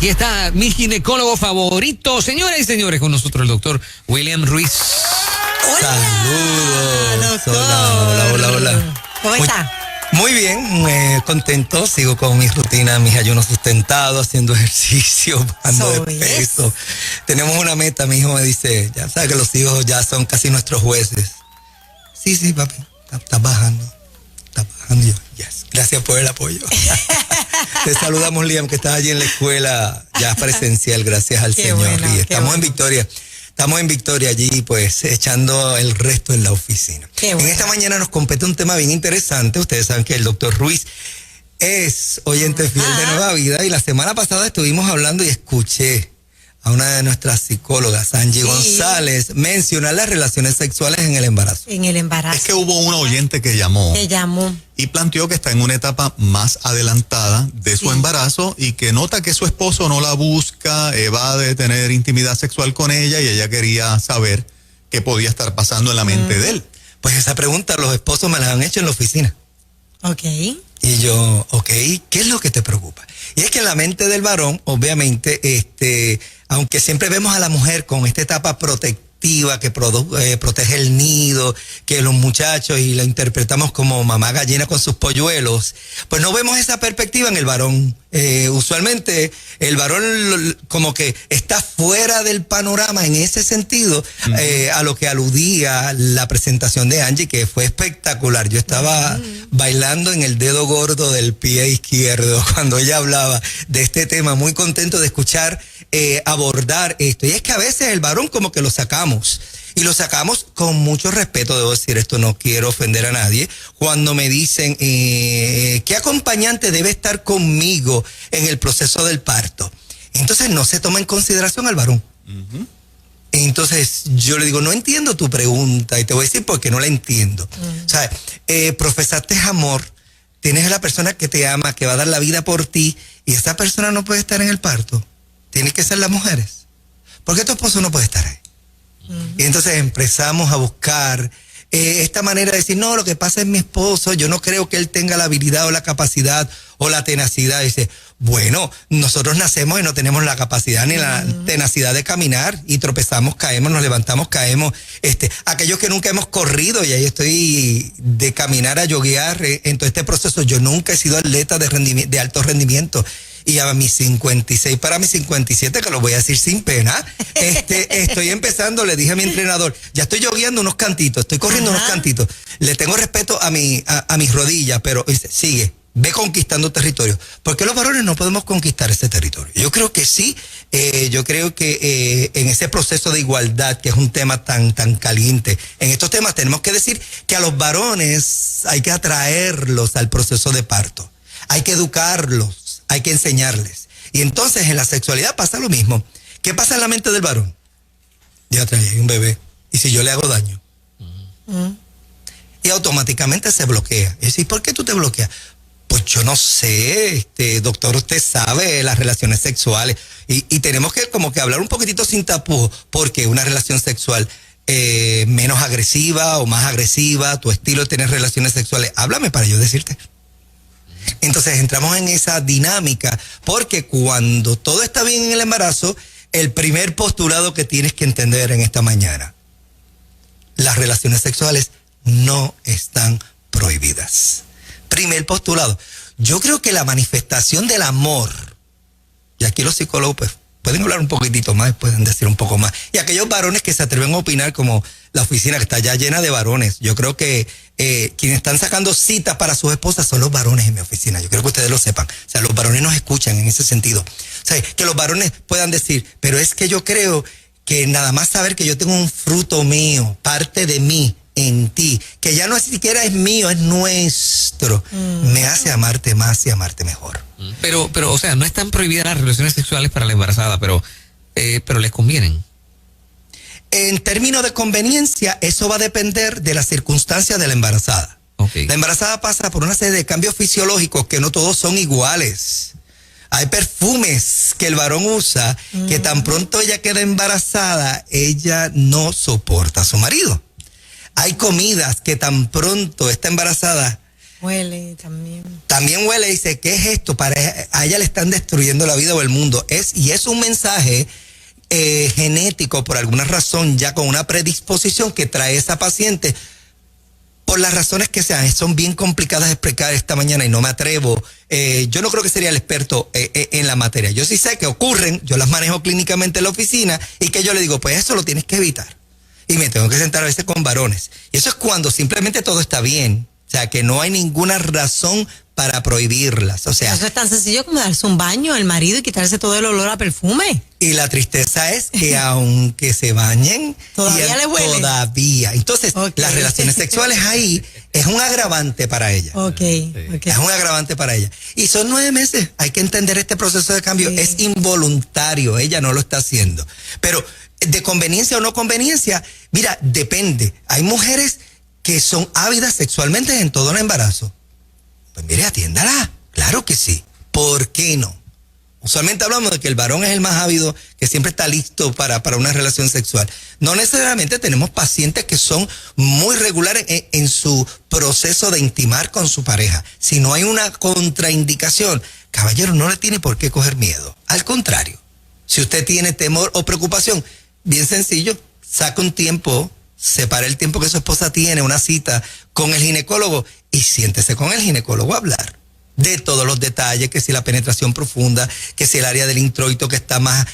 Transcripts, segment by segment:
Aquí está mi ginecólogo favorito. Señoras y señores, con nosotros el doctor William Ruiz. Saludos. Doctor. Hola. ¿Cómo está? Muy bien, contento. Sigo con mis rutinas, mis ayunos sustentados, haciendo ejercicio, bajando de peso. Tenemos una meta, mi hijo me dice, ya sabes que los hijos ya son casi nuestros jueces. Sí, papi, está bajando. Yo, yes. Gracias por el apoyo. Te saludamos, Liam, que estás allí en la escuela, ya presencial, gracias al Señor. Bueno, y estamos en Victoria. Estamos en Victoria allí, pues, echando el resto en la oficina. Bueno. En esta mañana nos compete un tema bien interesante. Ustedes saben que el doctor Ruiz es oyente fiel de Nueva Vida. Y la semana pasada estuvimos hablando y escuché a una de nuestras psicólogas, Angie González, mencionar las relaciones sexuales en el embarazo. En el embarazo. Es que hubo una oyente que llamó. Y planteó que está en una etapa más adelantada de su embarazo y que nota que su esposo no la busca, va de tener intimidad sexual con ella y ella quería saber qué podía estar pasando en la mente de él. Pues esa pregunta los esposos me la han hecho en la oficina. Ok. Y yo, ¿qué es lo que te preocupa? Y es que en la mente del varón, obviamente, aunque siempre vemos a la mujer con esta etapa protectiva que protege el nido, que los muchachos y la interpretamos como mamá gallina con sus polluelos, pues no vemos esa perspectiva en el varón. Usualmente el varón como que está fuera del panorama en ese sentido, a lo que aludía la presentación de Angie, que fue espectacular. Yo estaba bailando en el dedo gordo del pie izquierdo cuando ella hablaba de este tema, muy contento de escuchar abordar esto. Y es que a veces el varón como que lo sacamos. Y lo sacamos con mucho respeto, debo decir esto, no quiero ofender a nadie. Cuando me dicen, ¿qué acompañante debe estar conmigo en el proceso del parto? Entonces no se toma en consideración al varón. Entonces yo le digo, no entiendo tu pregunta y te voy a decir por qué no la entiendo. O sea, profesaste amor, tienes a la persona que te ama, que va a dar la vida por ti y esa persona no puede estar en el parto. Tienen que ser las mujeres. ¿Por qué tu esposo no puede estar ahí? Y entonces empezamos a buscar esta manera de decir, no, lo que pasa es mi esposo, yo no creo que él tenga la habilidad o la capacidad o la tenacidad. Y dice, bueno, nosotros nacemos y no tenemos la capacidad ni la tenacidad de caminar y tropezamos, caemos, nos levantamos, caemos. Aquellos que nunca hemos corrido, y ahí estoy de caminar a yoguear en todo este proceso, yo nunca he sido atleta de alto rendimiento. Y a mis 56 para mis 57, que lo voy a decir sin pena, estoy empezando, le dije a mi entrenador, ya estoy yogueando unos cantitos, estoy corriendo unos cantitos, le tengo respeto a mis rodillas, pero dice, sigue, ve conquistando territorio. ¿Por qué los varones no podemos conquistar ese territorio? Yo creo que sí, yo creo que en ese proceso de igualdad, que es un tema tan caliente, en estos temas tenemos que decir que a los varones hay que atraerlos al proceso de parto, hay que educarlos, hay que enseñarles. Y entonces en la sexualidad pasa lo mismo. ¿Qué pasa en la mente del varón? Ya trae un bebé. ¿Y si yo le hago daño? Y automáticamente se bloquea. Y dice, ¿por qué tú te bloqueas? Pues yo no sé, doctor, usted sabe las relaciones sexuales. Y tenemos que como que hablar un poquitito sin tapujos, porque una relación sexual menos agresiva o más agresiva, tu estilo de tener relaciones sexuales, háblame para yo decirte. Entonces entramos en esa dinámica, porque cuando todo está bien en el embarazo, el primer postulado que tienes que entender en esta mañana, las relaciones sexuales no están prohibidas. Primer postulado. Yo creo que la manifestación del amor, y aquí los psicólogos pues pueden hablar un poquitito más, pueden decir un poco más, y aquellos varones que se atreven a opinar, como la oficina que está ya llena de varones, yo creo que quienes están sacando citas para sus esposas son los varones en mi oficina, yo creo que ustedes lo sepan, o sea, los varones nos escuchan en ese sentido, o sea, que los varones puedan decir, pero es que yo creo que nada más saber que yo tengo un fruto mío, parte de mí, en ti, que ya no siquiera es mío, es nuestro, me hace amarte más y amarte mejor. Pero, o sea, no están prohibidas las relaciones sexuales para la embarazada, pero les convienen. En términos de conveniencia, eso va a depender de las circunstancias de la embarazada. Okay. La embarazada pasa por una serie de cambios fisiológicos que no todos son iguales. Hay perfumes que el varón usa que tan pronto ella queda embarazada, ella no soporta a su marido. Hay comidas que tan pronto está embarazada, Huele también. También huele y dice, ¿qué es esto? A ella le están destruyendo la vida o el mundo. Y es un mensaje genético, por alguna razón, ya con una predisposición que trae esa paciente, por las razones que sean. Son bien complicadas de explicar esta mañana y no me atrevo. Yo no creo que sería el experto en la materia. Yo sí sé que ocurren, yo las manejo clínicamente en la oficina y que yo le digo, pues eso lo tienes que evitar. Y me tengo que sentar a veces con varones. Y eso es cuando simplemente todo está bien. O sea, que no hay ninguna razón para prohibirlas. O sea, eso es tan sencillo como darse un baño al marido y quitarse todo el olor a perfume. Y la tristeza es que aunque se bañen, todavía le huele. Todavía. Entonces, las relaciones sexuales ahí es un agravante para ella. Es un agravante para ella. Y son 9 meses. Hay que entender este proceso de cambio. Sí. Es involuntario. Ella no lo está haciendo. Pero de conveniencia o no conveniencia, mira, depende. Hay mujeres que son ávidas sexualmente en todo el embarazo. Pues mire, atiéndala. Claro que sí. ¿Por qué no? Usualmente hablamos de que el varón es el más ávido, que siempre está listo para una relación sexual. No necesariamente. Tenemos pacientes que son muy regulares en su proceso de intimar con su pareja. Si no hay una contraindicación, caballero, no le tiene por qué coger miedo. Al contrario, si usted tiene temor o preocupación, bien sencillo, saca un tiempo, separa el tiempo que su esposa tiene, una cita con el ginecólogo y siéntese con el ginecólogo a hablar de todos los detalles, que si la penetración profunda, que si el área del introito que está más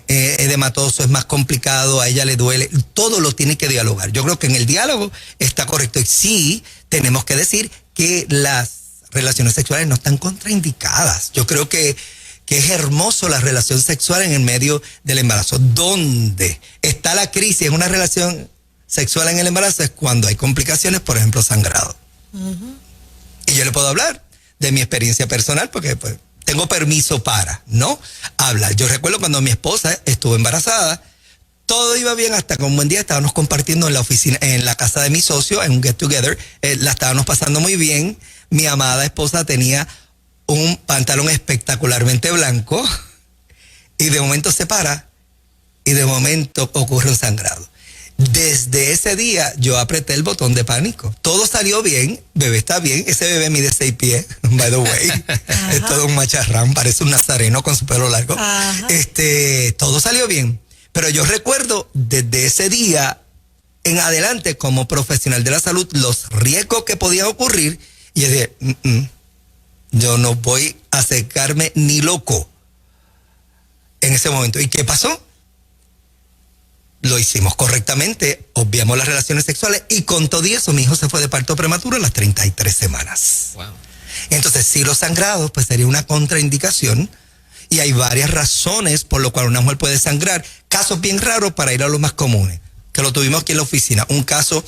edematoso es más complicado, a ella le duele, todo lo tiene que dialogar. Yo creo que en el diálogo está correcto. Y sí, tenemos que decir que las relaciones sexuales no están contraindicadas. Yo creo que es hermoso la relación sexual en el medio del embarazo. ¿Dónde está la crisis en una relación sexual en el embarazo? Es cuando hay complicaciones, por ejemplo, sangrado. Y yo le puedo hablar de mi experiencia personal porque pues, tengo permiso para, ¿no? Hablar. Yo recuerdo cuando mi esposa estuvo embarazada, todo iba bien hasta que un buen día estábamos compartiendo en la oficina, en la casa de mi socio, en un get together, la estábamos pasando muy bien. Mi amada esposa tenía un pantalón espectacularmente blanco y de momento se para y de momento ocurre un sangrado. Desde ese día yo apreté el botón de pánico. Todo salió bien, bebé está bien, ese bebé mide 6 pies, by the way. Es todo un macharrán, parece un nazareno con su pelo largo. Todo salió bien. Pero yo recuerdo desde ese día en adelante como profesional de la salud los riesgos que podían ocurrir y yo dije, yo no voy a acercarme ni loco en ese momento. ¿Y qué pasó? Lo hicimos correctamente, obviamos las relaciones sexuales y con todo eso mi hijo se fue de parto prematuro a las 33 semanas. Wow. Entonces, si los sangrados, pues sería una contraindicación y hay varias razones por lo cual una mujer puede sangrar. Casos bien raros para ir a los más comunes, que lo tuvimos aquí en la oficina. Un caso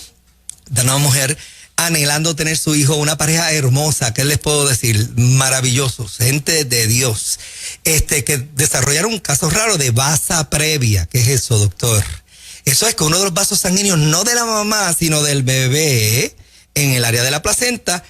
de una mujer anhelando tener su hijo, una pareja hermosa, ¿qué les puedo decir? Maravillosos, gente de Dios, que desarrollaron un caso raro de vasa previa. ¿Qué es eso, doctor? Eso es que uno de los vasos sanguíneos, no de la mamá, sino del bebé, en el área de la placenta,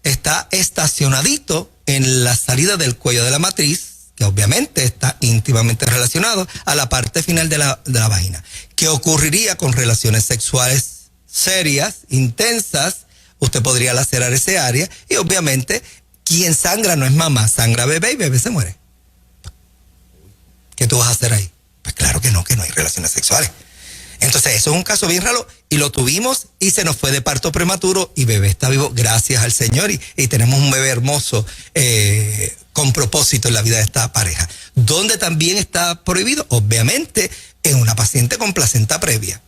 está estacionadito en la salida del cuello de la matriz, que obviamente está íntimamente relacionado a la parte final de la vagina. ¿Qué ocurriría con relaciones sexuales serias, intensas? Usted podría lacerar ese área y obviamente quien sangra no es mamá, sangra bebé y bebé se muere. ¿Qué tú vas a hacer ahí? Pues claro que no hay relaciones sexuales. Entonces eso es un caso bien raro y lo tuvimos y se nos fue de parto prematuro y bebé está vivo gracias al Señor y tenemos un bebé hermoso con propósito en la vida de esta pareja. ¿Dónde también está prohibido? Obviamente en una paciente con placenta previa,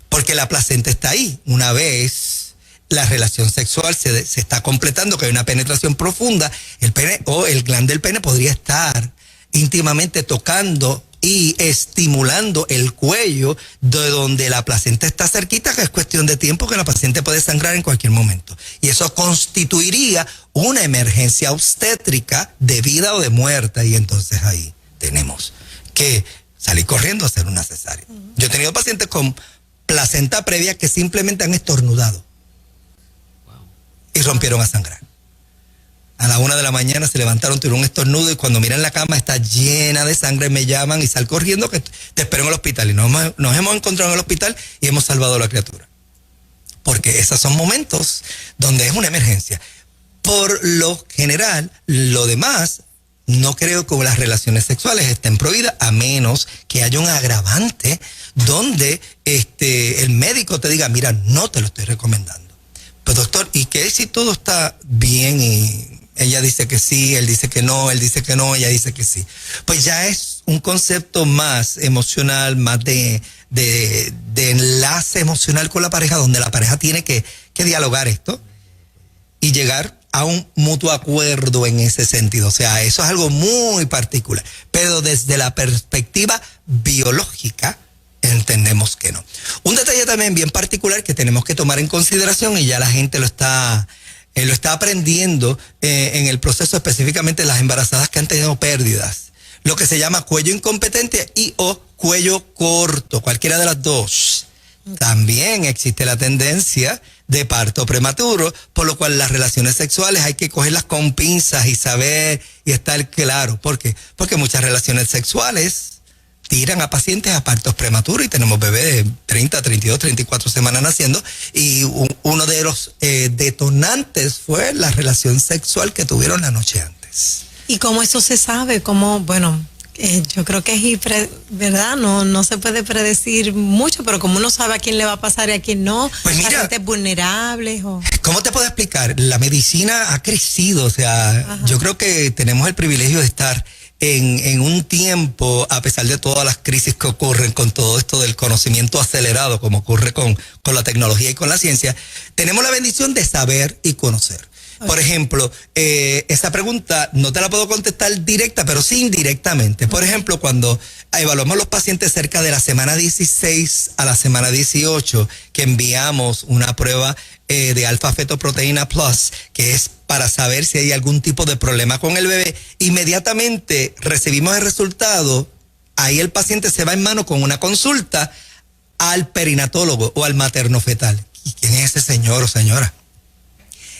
porque la placenta está ahí. Una vez la relación sexual se está completando, que hay una penetración profunda, el pene o el glande del pene podría estar íntimamente tocando y estimulando el cuello de donde la placenta está cerquita, que es cuestión de tiempo que la paciente puede sangrar en cualquier momento. Y eso constituiría una emergencia obstétrica de vida o de muerte. Y entonces ahí tenemos que salir corriendo a hacer una cesárea. Yo he tenido pacientes con placenta previa que simplemente han estornudado y rompieron a sangrar. A la 1 de la mañana se levantaron, tuvieron un estornudo y cuando miran la cama está llena de sangre, me llaman y sal corriendo que te espero en el hospital. Y nos hemos encontrado en el hospital y hemos salvado a la criatura. porque esos son momentos donde es una emergencia. Por lo general, lo demás, no creo que las relaciones sexuales estén prohibidas a menos que haya un agravante donde el médico te diga, mira, no te lo estoy recomendando. Pues doctor, ¿y qué si todo está bien y ella dice que sí, él dice que no, él dice que no, ella dice que sí? Pues ya es un concepto más emocional, más de enlace emocional con la pareja, donde la pareja tiene que dialogar esto y llegar a un mutuo acuerdo en ese sentido. O sea, eso es algo muy particular. Pero desde la perspectiva biológica, entendemos que no. Un detalle también bien particular que tenemos que tomar en consideración, y ya la gente lo está aprendiendo en el proceso, específicamente las embarazadas que han tenido pérdidas, lo que se llama cuello incompetente y o cuello corto, cualquiera de las dos. También existe la tendencia de parto prematuro, por lo cual las relaciones sexuales hay que cogerlas con pinzas y saber y estar claro. ¿Por qué? Porque muchas relaciones sexuales tiran a pacientes a partos prematuros y tenemos bebés de 30, 32, 34 semanas naciendo, y uno de los detonantes fue la relación sexual que tuvieron la noche antes. ¿Y cómo eso se sabe? ¿Cómo, bueno, yo creo que es verdad, no se puede predecir mucho, pero como uno sabe a quién le va a pasar y a quién no, pues mira, pacientes vulnerables o... ¿Cómo te puedo explicar? La medicina ha crecido, o sea, ajá, yo creo que tenemos el privilegio de estar en un tiempo, a pesar de todas las crisis que ocurren con todo esto del conocimiento acelerado, como ocurre con la tecnología y con la ciencia, tenemos la bendición de saber y conocer. Por ejemplo, esa pregunta no te la puedo contestar directa, pero sí indirectamente. Por ejemplo, cuando evaluamos los pacientes cerca de la semana 16 a la semana 18, que enviamos una prueba de alfa-fetoproteína plus, que es para saber si hay algún tipo de problema con el bebé, inmediatamente recibimos el resultado, ahí el paciente se va en mano con una consulta al perinatólogo o al materno-fetal. ¿Y quién es ese señor o señora?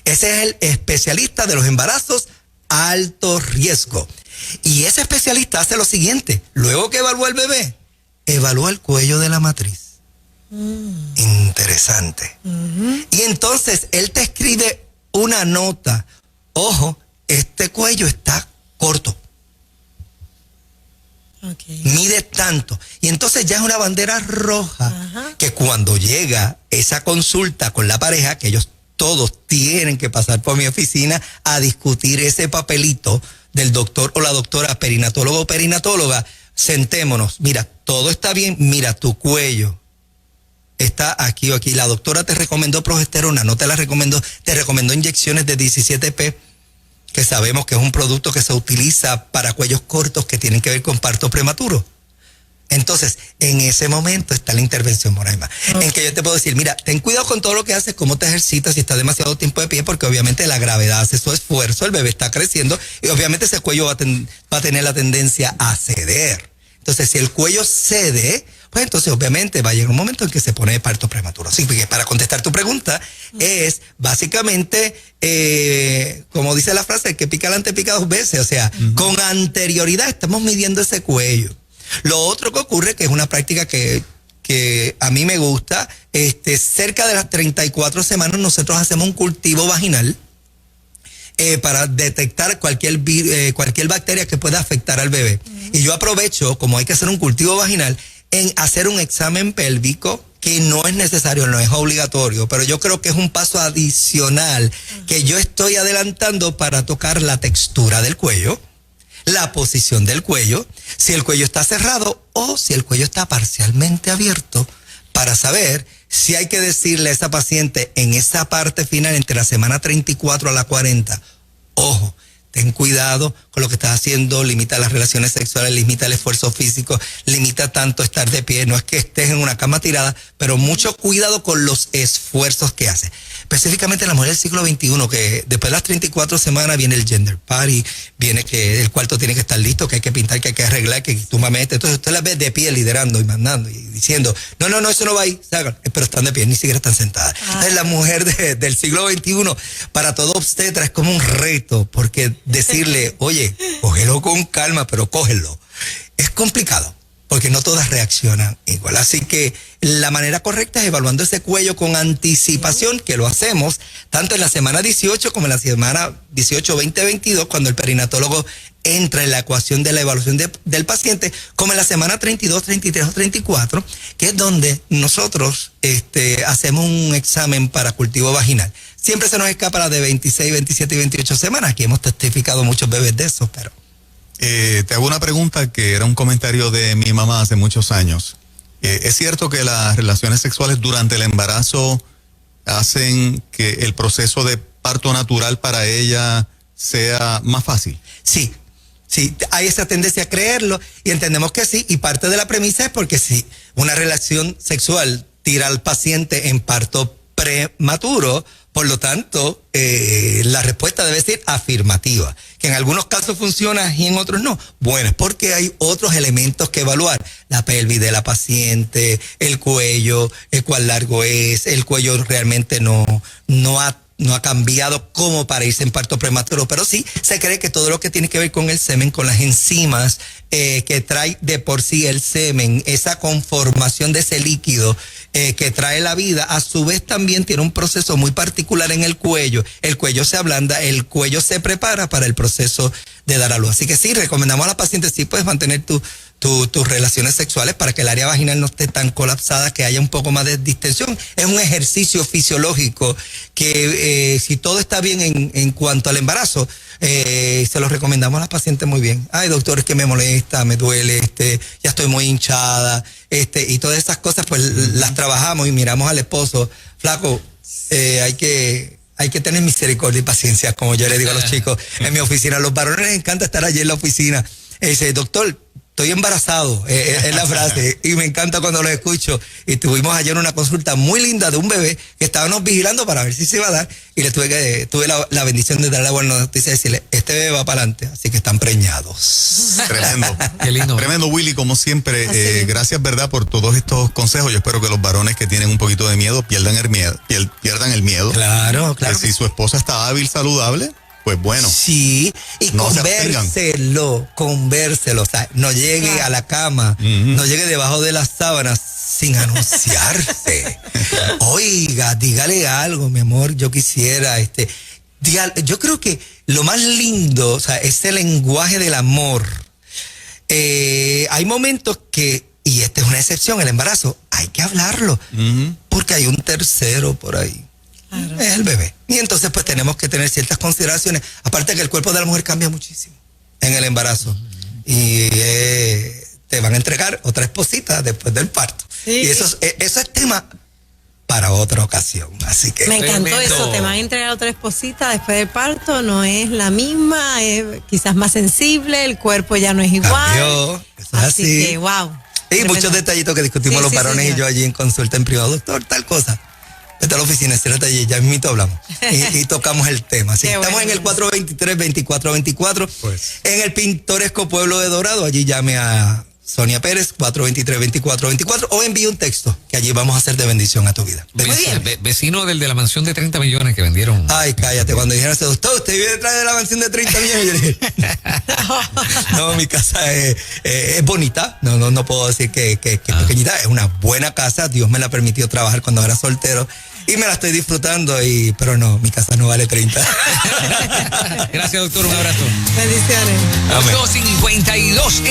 Ese es el especialista de los embarazos alto riesgo. Y ese especialista hace lo siguiente: luego que evalúa el bebé, evalúa el cuello de la matriz. Interesante. Y entonces él te escribe una nota: ojo, este cuello está corto. Okay. Mide tanto. Y entonces ya es una bandera roja. Ajá. Que cuando llega esa consulta con la pareja, que ellos todos tienen que pasar por mi oficina a discutir ese papelito del doctor o la doctora perinatólogo o perinatóloga, sentémonos, mira, todo está bien, mira, tu cuello está aquí o aquí, la doctora te recomendó progesterona, no te la recomendó, te recomendó inyecciones de 17P, que sabemos que es un producto que se utiliza para cuellos cortos que tienen que ver con parto prematuro. Entonces, en ese momento está la intervención, Moraima, en que yo te puedo decir, mira, ten cuidado con todo lo que haces, cómo te ejercitas, si estás demasiado tiempo de pie, porque obviamente la gravedad hace su esfuerzo, el bebé está creciendo y obviamente ese cuello va a tener la tendencia a ceder. Entonces, si el cuello cede, pues entonces obviamente va a llegar un momento en que se pone de parto prematuro. Así que para contestar tu pregunta, es básicamente, como dice la frase, el que pica adelante pica dos veces, o sea, con anterioridad estamos midiendo ese cuello. Lo otro que ocurre, que es una práctica que a mí me gusta, cerca de las 34 semanas nosotros hacemos un cultivo vaginal para detectar cualquier bacteria que pueda afectar al bebé. Y yo aprovecho, como hay que hacer un cultivo vaginal, en hacer un examen pélvico, que no es necesario, no es obligatorio, pero yo creo que es un paso adicional que yo estoy adelantando para tocar la textura del cuello, la posición del cuello, si el cuello está cerrado o si el cuello está parcialmente abierto, para saber si hay que decirle a esa paciente en esa parte final, entre la semana 34 a la 40, ojo, ten cuidado con lo que estás haciendo, limita las relaciones sexuales, limita el esfuerzo físico, limita tanto estar de pie, no es que estés en una cama tirada, pero mucho cuidado con los esfuerzos que haces. Específicamente la mujer del siglo XXI, que después de las 34 semanas viene el gender party, viene que el cuarto tiene que estar listo, que hay que pintar, que hay que arreglar, que tú mames, entonces usted la ve de pie liderando y mandando y diciendo, no, eso no va ahí, pero están de pie, ni siquiera están sentadas. Entonces la mujer del siglo XXI, para todo obstetra es como un reto, porque decirle, oye, cógelo con calma, pero cógelo, es complicado. porque no todas reaccionan igual. Así que la manera correcta es evaluando ese cuello con anticipación, que lo hacemos tanto en la semana 18 como en la semana 18, 20, 22, cuando el perinatólogo entra en la ecuación de la evaluación del paciente, como en la semana 32, 33 o 34, que es donde nosotros hacemos un examen para cultivo vaginal. Siempre se nos escapa la de 26, 27 y 28 semanas. Aquí hemos testificado muchos bebés de esos, pero... te hago una pregunta que era un comentario de mi mamá hace muchos años. ¿Es cierto que las relaciones sexuales durante el embarazo hacen que el proceso de parto natural para ella sea más fácil? Sí, hay esa tendencia a creerlo y entendemos que sí, y parte de la premisa es porque si una relación sexual tira al paciente en parto prematuro, por lo tanto, la respuesta debe ser afirmativa, que en algunos casos funciona y en otros no. Bueno, es porque hay otros elementos que evaluar. La pelvis de la paciente, el cuello, cuán largo es, el cuello realmente no ha cambiado como para irse en parto prematuro, pero sí se cree que todo lo que tiene que ver con el semen, con las enzimas que trae de por sí el semen, esa conformación de ese líquido que trae la vida, a su vez también tiene un proceso muy particular en el cuello se ablanda, el cuello se prepara para el proceso de dar a luz. Así que sí, recomendamos a la paciente, sí puedes mantener tus relaciones sexuales para que el área vaginal no esté tan colapsada, que haya un poco más de distensión. Es un ejercicio fisiológico que si todo está bien en cuanto al embarazo, se lo recomendamos a las pacientes muy bien. Ay, doctor, es que me molesta, me duele, ya estoy muy hinchada, y todas esas cosas pues las trabajamos y miramos al esposo. Flaco, hay que tener misericordia y paciencia, como yo le digo a los chicos en mi oficina. A los varones les encanta estar allí en la oficina. Dice, doctor, estoy embarazado, es la frase, y me encanta cuando lo escucho. Y tuvimos ayer una consulta muy linda de un bebé que estábamos vigilando para ver si se iba a dar, y le tuve la bendición de darle la buena noticia y decirle, este bebé va para adelante, así que están preñados. Tremendo. Qué lindo. Tremendo, Willy, como siempre. Gracias, ¿verdad?, por todos estos consejos. Yo espero que los varones que tienen un poquito de miedo pierdan el miedo. Claro. Que si su esposa está hábil, saludable, pues bueno. Sí, y no convérselo, o sea, no llegue a la cama, no llegue debajo de las sábanas sin anunciarse. Oiga, dígale algo, mi amor, yo quisiera, yo creo que lo más lindo, o sea, es el lenguaje del amor. Hay momentos que, y esta es una excepción, el embarazo, hay que hablarlo, porque hay un tercero por ahí. Claro. Es el bebé. Y entonces pues tenemos que tener ciertas consideraciones. Aparte que el cuerpo de la mujer cambia muchísimo en el embarazo. Y te van a entregar otra esposita después del parto. Sí. Y eso es tema para otra ocasión. Así que... Me encantó eso. Te van a entregar otra esposita después del parto. No es la misma. Es quizás más sensible. El cuerpo ya no es igual. Cambió. Eso es así. Que wow. Y muchos detallitos que discutimos los varones y yo allí en consulta en privado. Doctor, tal cosa. Vete a la oficina, ciérrate allí, ya mismito hablamos. y tocamos el tema. Así estamos en el 423-2424, pues. En el pintoresco pueblo de Dorado. Allí llame a Sonia Pérez, 423-2424, o envíe un texto, que allí vamos a hacer de bendición a tu vida. Vecino del de la mansión de 30 millones que vendieron. Ay, cállate, cuando dijeron, doctor, usted vive detrás de la mansión de 30 millones. Yo dije, no, mi casa es bonita, no puedo decir que es pequeñita, es una buena casa, Dios me la permitió trabajar cuando era soltero, y me la estoy disfrutando, pero no, mi casa no vale 30. Gracias, doctor, un abrazo. Bendiciones. 252.